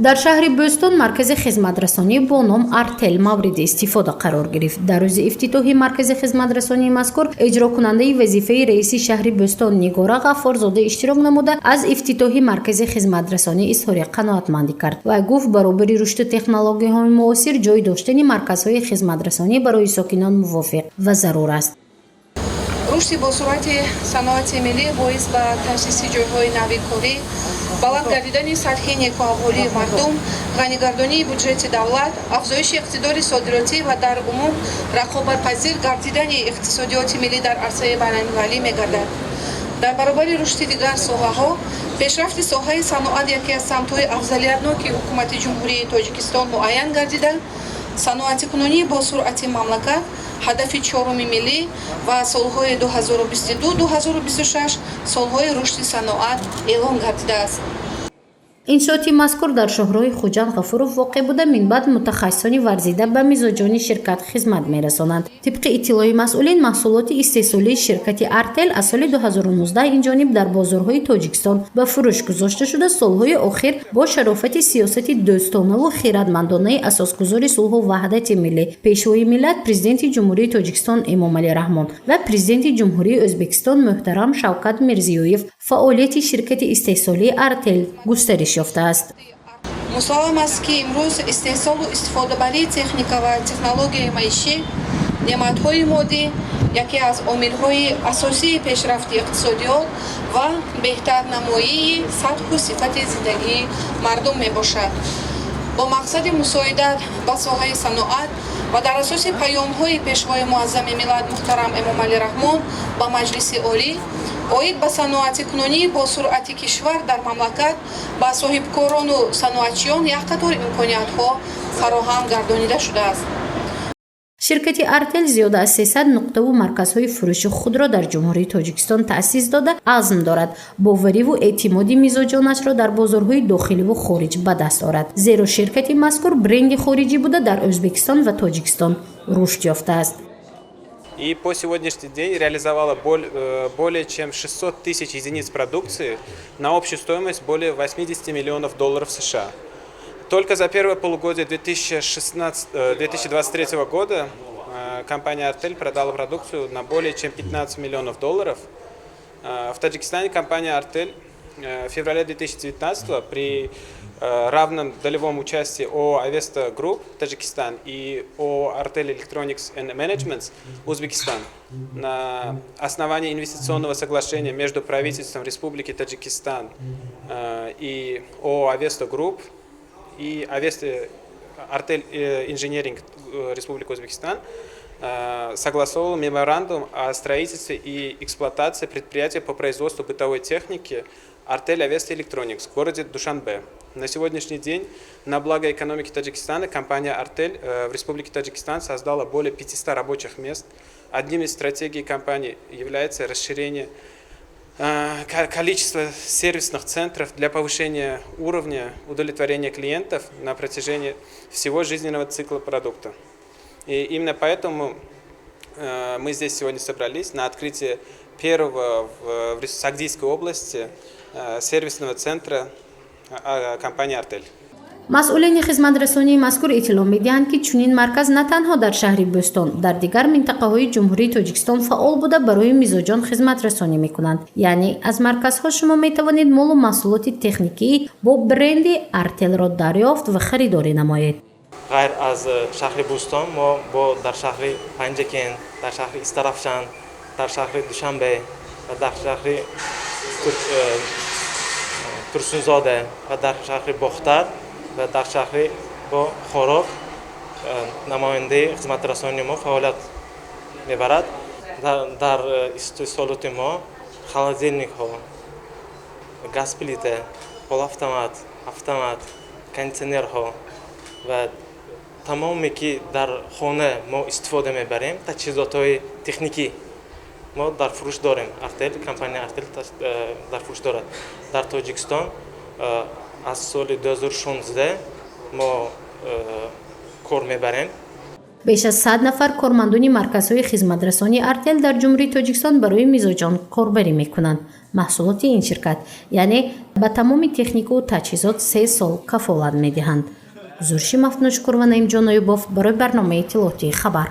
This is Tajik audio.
дар шаҳри Бӯстон маркази хизматрасонӣ бо ном Артел мавриди истифода қарор гирифт. Дар рӯзи ифтитоҳи маркази хизматрасонии мазкур эҷрокунандаи вазифаи раиси шаҳри Бӯстон Нигора Ғаффорзода иштирок намуда аз ифтитоҳи маркази хизматрасонӣ изҳори қаноатмандӣ кард. Вай гуфт баробари рушди технологияҳои муосир ҷой доштани марказҳои хизматрасонӣ барои сокинон мувофиқ ва зарур аст. рушди босуръати саноати миллӣ боис ба таъсиси ҷойҳои нави корӣ, баланд гардидани сатҳи некуаҳволии мардум, ғанигардонии бюджети давлат, афзоиши иқтидори содиротӣ ва дар умум рақобатпазир гардидани иқтисодиёти миллӣ дар арсаи байналмилалӣ мегардад. дар баробари рушди дигар соҳаҳо, пешрафти соҳаи саноат яке аз самтҳои афзалиятноки ҳукумати ҷумҳурии Тоҷикистон муайян гардида, саноатикунонии босуръати мамлакат ҳадафи чороми миллӣ ва солҳои 2022-2026 солҳои рушди саноат эълон гардидааст. иншооти мазкур дар шоҳроҳи Хуҷанд Ғафуров воқеъ буда минбаъд мутахассисони варзида ба мизоҷони ширкат хизмат мерасонанд. Тибқи иттилои масъулин, маҳсулоти истеҳсолии ширкати Артел аз соли 2019 инҷониб дар бозорҳои Тоҷикистон ба фурӯш гузошта шуда, солҳои охир бо шарофати сиёсати дӯстонаву хиратмандонаи асосгузори сулҳу ваҳдати миллӣ, пешвои миллат Президенти Ҷумҳурии Тоҷикистон Эмомалӣ Раҳмон ва Президенти Ҷумҳурии Ӯзбекистон Муҳтарам Шавкат Мирзиёев фаъолияти ширкати истеҳсолии Артел густариш ёфтааст. мусаллам аст, ки имрӯз истеҳсолу истифодабарии техника ва технологияи маишӣ, неъматҳои моддӣ яке аз омилҳои асосии пешрафти иқтисодиёт ва беҳтарнамоии сатҳу сифати зиндагии мардум мебошад. бо мақсади мусоидат ба соҳаи саноат ва дар асоси паёмҳои пешвои муаззами миллат муҳтарам Эмомалӣ Раҳмон ба Маҷлиси олӣ оид ба саноатикунонии босуръати кишвар дар мамлакат ба соҳибкорону саноатчиён як қатор имкониятҳо фароҳам гардонида шудааст. ширкати Артел зиёда аз 300 нуқтаву марказҳои фурӯши худро дар Ҷумҳурии Тоҷикистон таъсис дода, азм дорад бовариву эътимоди мизоҷонашро дар бозорҳои дохиливу хориҷ ба даст орад. Зеро ширкати мазкур бренди хориҷӣ буда дар Ӯзбекистон ва Тоҷикистон рушд ёфтааст. И по сегодняшний день реализовала более чем 600 тысяч единиц продукции на общую стоимость более 80 миллионов долларов США. Только за первое полугодие 2023 года компания Артель продала продукцию на более чем 15 миллионов долларов. В Таджикистане компания Артель в феврале 2019 при равном долевом участии ООО «Авеста Групп» Таджикистан и ООО «Артель Electronics and Management» Узбекистан на основании инвестиционного соглашения между правительством Республики Таджикистан и ООО «Авеста Групп» и Артель Инженеринг Республики Узбекистан согласовал меморандум о строительстве и эксплуатации предприятия по производству бытовой техники Артель Авеста Electronics в городе Душанбе. На сегодняшний день на благо экономики Таджикистана компания Артель в Республике Таджикистан создала более 500 рабочих мест. Одним из стратегий компании является расширение количества сервисных центров для повышения уровня удовлетворения клиентов на протяжении всего жизненного цикла продукта. И именно поэтому мы здесь сегодня собрались на открытие первого в Сагдийской области сервисного центра компании «Артель». масъулини хизматрасонии мазкур иттилоъ медиҳанд, ки чунин марказ на танҳо дар шаҳри Бӯстон, дар дигар минтақаҳои Ҷумҳурии Тоҷикистон фаъол буда барои мизоҷон хизматрасонӣ мекунанд. Яъне аз марказҳо шумо метавонед молу маҳсулоти техникӣ бо бренди Артелро дарёфт ва харидорӣ намоед. غیر از شهر بوستان ما در شهر پنجکین، در شهر استرافشان، در شهر دوشنبه و در شهر ترسونزاده و در شهر بختر و در شهر با خوراک نماینده خدمت رسانی ما فعالیت میبرد. در استثمارات ما خالدینیک ها، گاز پلیته، پول автомат، кондиционер ها و تمامی که در خانه ما استفاده میبریم تجهیزات تکنیکی ما در فروش داریم. ارتل کمپانی ارتل در فروش دارد. در تاجیکستان از سال 2016 ما کار میبریم. беш аз 100 нафар кормандони марказҳои хизматрасонии артел дар ҷумҳурии тоҷикистон барои мизоҷон корбарӣ мекунанд. маҳсулоти ин ширкат яъне ба тамоми техникаву таҷҳизот 3 сол кафолат медиҳанд. зурши мафтуншукурова, Наимҷон Оюбов барои барномаи иттилоотии хабар.